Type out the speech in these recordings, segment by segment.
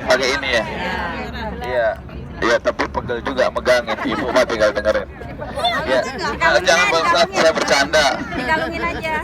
Pakai ini ya? Iya. Iya, tapi pegel juga megangin. Ibu mah tinggal dengerin. Ya, jangan Pak Ustadz, saya bercanda. Dikalungin aja.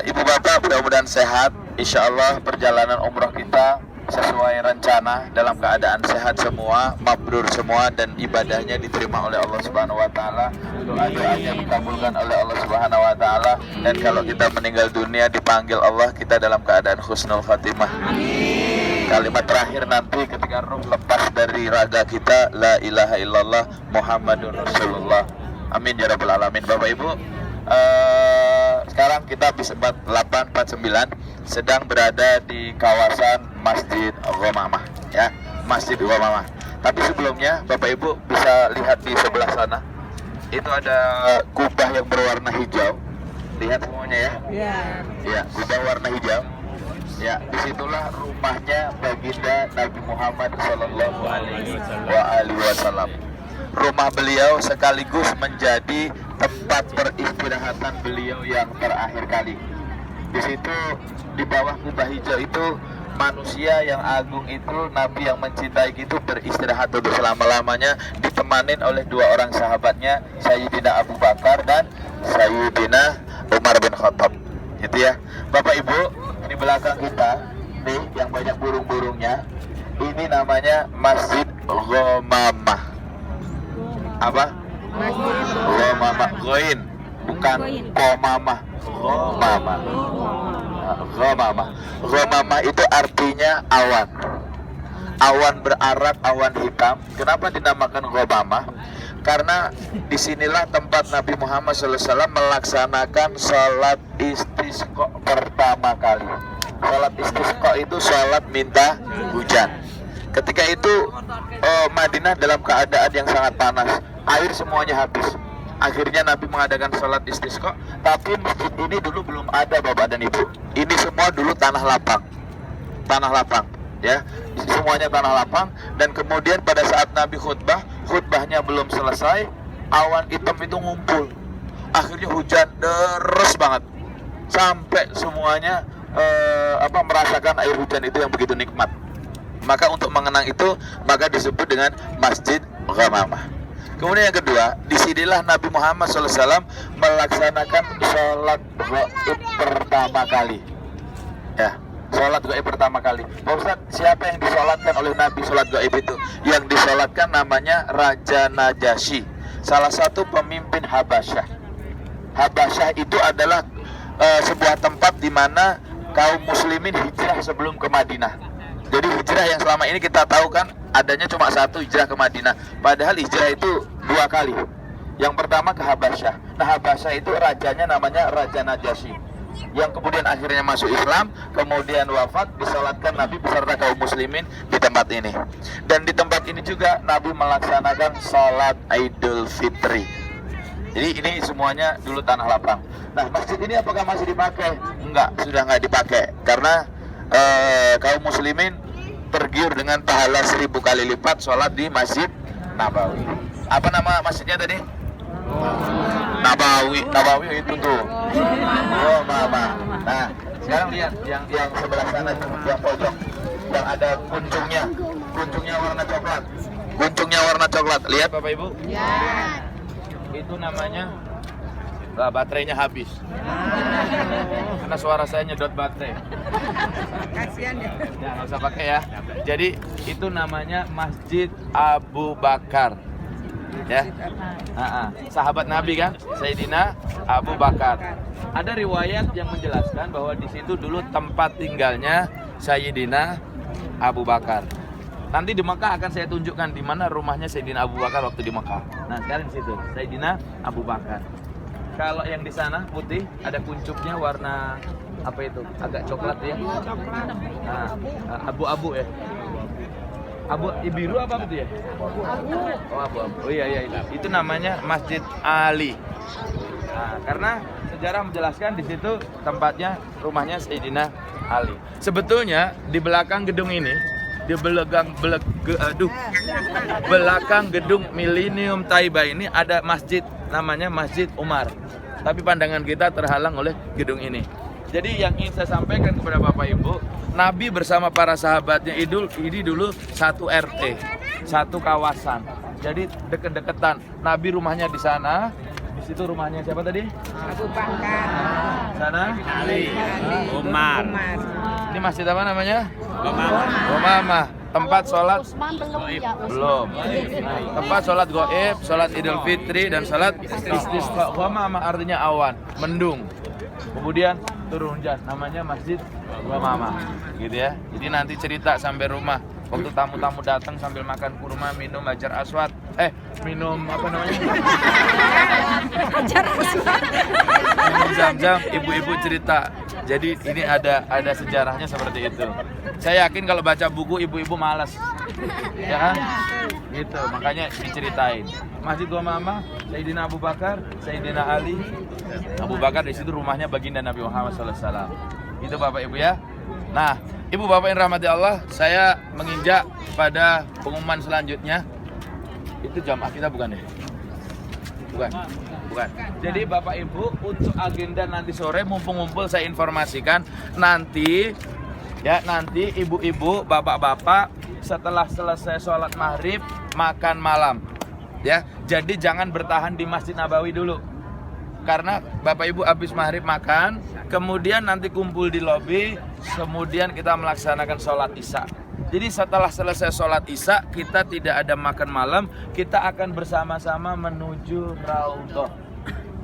Ibu bapak mudah-mudahan sehat. Insya Allah perjalanan umroh kita sesuai rencana, dalam keadaan sehat semua, mabrur semua, dan ibadahnya diterima oleh Allah Subhanahu wa taala, doa-doanya dikabulkan oleh Allah Subhanahu wa taala, dan kalau kita meninggal dunia dipanggil Allah, kita dalam keadaan husnul khatimah. Amin. Kalimat terakhir nanti ketika ruh lepas dari raga kita, la ilaha illallah Muhammadun Rasulullah. Amin ya rabbal alamin. Bapak Ibu, sekarang kita bis 849 sedang berada di kawasan Masjid Ghamamah, ya, Masjid Ghamamah. Tapi sebelumnya Bapak Ibu bisa lihat di sebelah sana, itu ada kubah yang berwarna hijau. Lihat semuanya ya. Iya. Ya, kubah warna hijau. Ya, disitulah rumahnya baginda Nabi Muhammad Sallallahu Alaihi Wasallam. Rumah beliau sekaligus menjadi tempat peristirahatan beliau yang terakhir kali. Di situ di bawah kubah hijau itu manusia yang agung itu, Nabi yang mencintai itu beristirahat untuk selama-lamanya, ditemanin oleh dua orang sahabatnya, Sayyidina Abu Bakar dan Sayyidina Umar bin Khattab. Gitu ya. Bapak Ibu, di belakang kita nih yang banyak burung-burungnya, ini namanya Masjid Ghamamah. Apa? Ghamamah, goin, bukan Ghamamah. Ghamamah. Ghamamah. Ghamamah itu artinya awan. Awan berarak, awan hitam. Kenapa dinamakan Ghamamah? Karena disinilah tempat Nabi Muhammad SAW melaksanakan sholat istisqa pertama kali. Sholat istisqa itu sholat minta hujan. Ketika itu Madinah dalam keadaan yang sangat panas, air semuanya habis. Akhirnya Nabi mengadakan sholat istisqa. Tapi masjid ini dulu belum ada Bapak dan Ibu. Ini semua dulu tanah lapang. Tanah lapang, ya, semuanya tanah lapang. Dan kemudian pada saat Nabi khutbahnya belum selesai, awan hitam itu ngumpul. Akhirnya hujan deras banget, sampai semuanya merasakan air hujan itu yang begitu nikmat. Maka untuk mengenang itu, maka disebut dengan Masjid Ghamamah. Kemudian yang kedua, disinilah Nabi Muhammad SAW melaksanakan sholat gaib pertama kali. Ya, sholat gaib pertama kali. Pak Ustadz, siapa yang disolatkan oleh Nabi sholat gaib itu? Yang disolatkan namanya Raja Najasyi, salah satu pemimpin Habasyah. Habasyah itu adalah sebuah tempat di mana kaum muslimin hijrah sebelum ke Madinah. Jadi hijrah yang selama ini kita tahu kan adanya cuma satu, hijrah ke Madinah. Padahal hijrah itu dua kali. Yang pertama ke Habasyah. Nah, Habasyah itu rajanya namanya Raja Najasyi, yang kemudian akhirnya masuk Islam, kemudian wafat, disolatkan Nabi beserta kaum muslimin di tempat ini. Dan di tempat ini juga Nabi melaksanakan sholat Idul Fitri. Jadi ini semuanya dulu tanah lapang. Nah, masjid ini apakah masih dipakai? Enggak, sudah enggak dipakai. Karena kaum muslimin tergiur dengan pahala 1000 kali lipat sholat di Masjid Nabawi. Apa nama masjidnya tadi? Nabawi. Nabawi itu tuh. Oh, mama. Nah, sekarang lihat yang sebelah sana, yang pojok, yang ada kuncungnya. Kuncungnya warna coklat. Kuncungnya warna coklat. Lihat Bapak Ibu? Ya. Itu namanya baterainya habis. Karena suara saya nyedot baterai. Kasihan ya. Ya, nggak usah pakai ya. Jadi itu namanya Masjid Abu Bakar. Ya. Sahabat Nabi kan, Sayyidina Abu Bakar. Ada riwayat yang menjelaskan bahwa di situ dulu tempat tinggalnya Sayyidina Abu Bakar. Nanti di Mekah akan saya tunjukkan di mana rumahnya Sayyidina Abu Bakar waktu di Mekah. Nah, sekarang di situ Sayyidina Abu Bakar. Kalau yang di sana putih, ada kuncupnya warna apa itu? Agak coklat ya. Nah, abu-abu ya. Abu biru apa itu ya? Oh, abu-abu. Oh iya itu namanya Masjid Ali. Nah, karena sejarah menjelaskan di situ tempatnya rumahnya Sayyidina Ali. Sebetulnya di belakang gedung ini, di belakang gedung Millennium Taiba ini ada masjid namanya Masjid Umar. Tapi pandangan kita terhalang oleh gedung ini. Jadi yang ingin saya sampaikan kepada Bapak Ibu, Nabi bersama para sahabatnya ini dulu satu RT, satu kawasan. Jadi deket-deketan. Nabi rumahnya di sana, di situ rumahnya siapa tadi? Abu Bakar. Sana? Ali. Umar. Ini masjid apa namanya? Umar. Umamah. Tempat sholat Usman belum ya, Usman. belum. Tempat sholat goib, sholat Idul Fitri dan sholat istisqa. Umamah artinya awan, mendung. Kemudian turun hujan, namanya Masjid Umamah, gitu ya. Jadi nanti cerita sampai rumah, waktu tamu-tamu datang sambil makan kurma, minum Hajar Aswad, minum apa namanya? Minum Zam-Zam, ibu-ibu cerita. Jadi ini ada sejarahnya seperti itu. Saya yakin kalau baca buku ibu-ibu malas, ya kan? Gitu, makanya diceritain. Masjid Umamah, Sayyidina Abu Bakar, Sayyidina Ali. Abu Bakar di situ rumahnya baginda Nabi Muhammad SAW. Itu Bapak Ibu ya. Nah, Ibu Bapak yang rahmati Allah, saya menginjak pada pengumuman selanjutnya. Itu jamaah kita bukan ya? Bukan. Jadi Bapak Ibu, untuk agenda nanti sore mumpung ngumpul saya informasikan nanti ibu-ibu, bapak-bapak setelah selesai sholat maghrib makan malam. Ya, jadi jangan bertahan di Masjid Nabawi dulu. Karena Bapak Ibu habis maghrib makan, kemudian nanti kumpul di lobi, kemudian kita melaksanakan sholat isya. Jadi setelah selesai sholat isya, kita tidak ada makan malam, kita akan bersama-sama menuju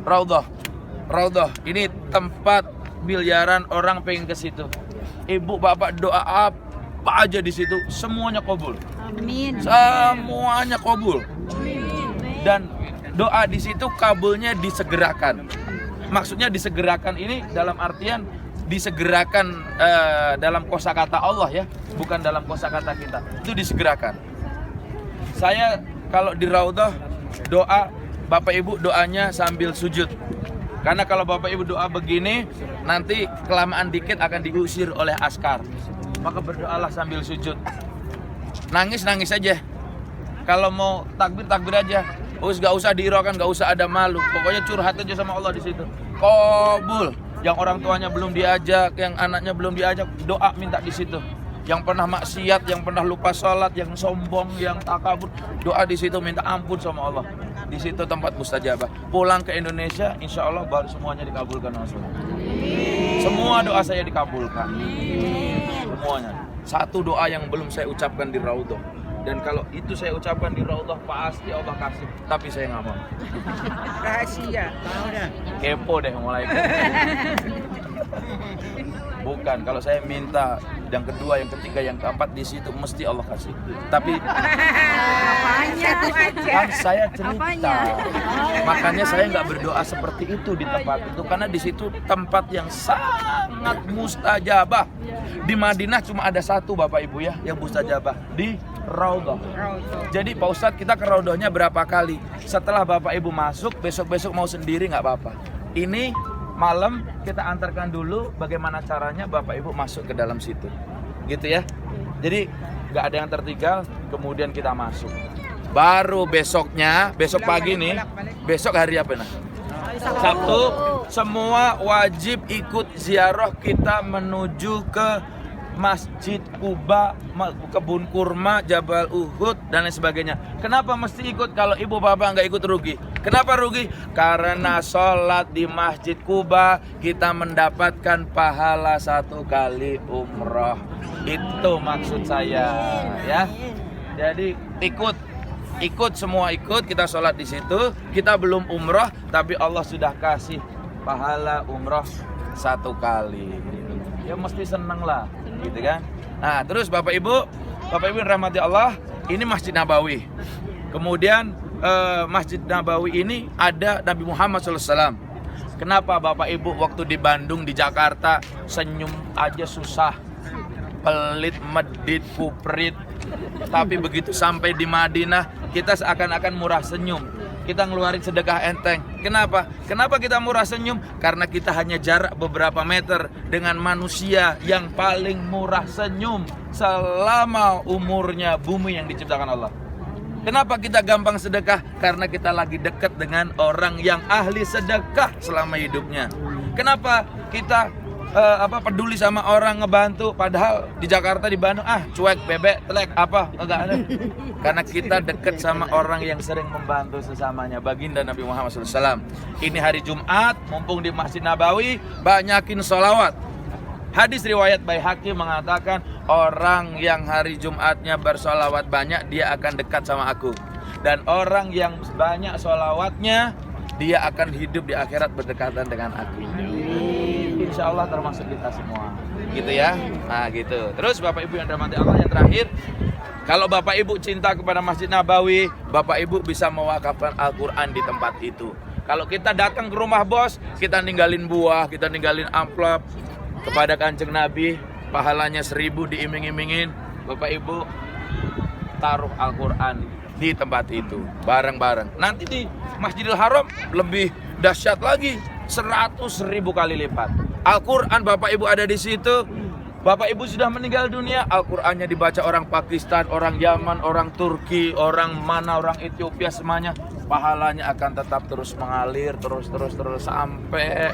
Raudhah. Ini tempat miliaran orang pengen ke situ. Ibu bapak doa apa aja di situ, semuanya kabul. Amin. Semuanya kabul. Dan doa di situ kabulnya disegerakan. Maksudnya disegerakan ini dalam artian disegerakan dalam kosakata Allah ya, bukan dalam kosakata kita. Itu disegerakan. Saya kalau di Raudhah doa, Bapak Ibu doanya sambil sujud. Karena kalau Bapak Ibu doa begini, nanti kelamaan dikit akan diusir oleh askar. Maka berdoalah sambil sujud. Nangis aja. Kalau mau takbir aja. Gak usah diirokan, gak usah ada malu. Pokoknya curhat aja sama Allah di situ. Qabul. Yang orang tuanya belum diajak, yang anaknya belum diajak, doa minta di situ. Yang pernah maksiat, yang pernah lupa sholat, yang sombong, yang takabur, doa di situ minta ampun sama Allah. Di situ tempat mustajabah. Pulang ke Indonesia, insya Allah baru semuanya dikabulkan Allah. Semua doa saya dikabulkan. Semuanya. Satu doa yang belum saya ucapkan di Raudhah. Dan kalau itu saya ucapkan di Raudhah, pasti Allah kasih. Tapi saya nggak mau. Rahasia. Kepo deh mulai. Bukan, kalau saya minta yang kedua, yang ketiga, yang keempat di situ mesti Allah kasih. Tapi Satu aja. kan saya cerita, makanya saya nggak berdoa seperti itu di tempat itu karena di situ tempat yang sangat mustajabah. Di Madinah cuma ada satu Bapak Ibu ya yang mustajabah di Raudhah. Jadi Pak Ustadz kita ke Raudhahnya berapa kali? Setelah Bapak Ibu masuk, besok mau sendiri nggak apa-apa. Ini malam kita antarkan dulu bagaimana caranya Bapak Ibu masuk ke dalam situ, gitu ya. Jadi nggak ada yang tertinggal, kemudian kita masuk. Baru besoknya, besok pagi nih, besok hari apa nah? Sabtu, semua wajib ikut ziarah kita menuju ke Masjid Quba, Kebun Kurma, Jabal Uhud dan lain sebagainya. Kenapa mesti ikut? Kalau ibu bapak nggak ikut rugi. Kenapa rugi? Karena sholat di Masjid Quba kita mendapatkan pahala 1 kali umroh. Itu maksud saya, ya. Jadi ikut semua ikut, kita sholat di situ. Kita belum umroh, tapi Allah sudah kasih pahala umroh 1 kali. Ya mesti seneng lah, gitu kan. Nah terus Bapak Ibu yang rahmati Allah, ini Masjid Nabawi. Kemudian Masjid Nabawi ini ada Nabi Muhammad SAW. Kenapa Bapak Ibu waktu di Bandung, di Jakarta senyum aja susah, pelit, medit, kuprit. Tapi begitu sampai di Madinah kita seakan-akan murah senyum. Kita ngeluarin sedekah enteng. Kenapa? Kenapa kita murah senyum? Karena kita hanya jarak beberapa meter dengan manusia yang paling murah senyum selama umurnya bumi yang diciptakan Allah. Kenapa kita gampang sedekah? Karena kita lagi dekat dengan orang yang ahli sedekah selama hidupnya. Kenapa kita peduli sama orang, ngebantu, padahal di Jakarta, di Bandung cuek, bebek, telek, apa enggak ada. Karena kita dekat sama orang yang sering membantu sesamanya. Baginda Nabi Muhammad SAW. Ini hari Jumat, mumpung di Masjid Nabawi, banyakin sholawat. Hadis riwayat Baihaqi mengatakan orang yang hari Jumatnya bersolawat banyak, dia akan dekat sama aku. Dan orang yang banyak sholawatnya, dia akan hidup di akhirat berdekatan dengan aku. Insya Allah termasuk kita semua. Gitu ya. Nah gitu. Terus Bapak Ibu yang dirahmati Allah, yang terakhir, kalau Bapak Ibu cinta kepada Masjid Nabawi, Bapak Ibu bisa mewakafkan Al-Quran di tempat itu. Kalau kita datang ke rumah bos, kita ninggalin buah, kita ninggalin amplop kepada Kanjeng Nabi, pahalanya 1000 diiming-imingin. Bapak Ibu taruh Al-Quran di tempat itu bareng-bareng. Nanti di Masjidil Haram lebih dahsyat lagi, 100.000 kali lipat. Al-Quran Bapak Ibu ada di situ. Bapak Ibu sudah meninggal dunia, Al-Qurannya dibaca orang Pakistan, orang Yaman, orang Turki, orang mana, orang Ethiopia, semuanya pahalanya akan tetap terus mengalir, terus sampai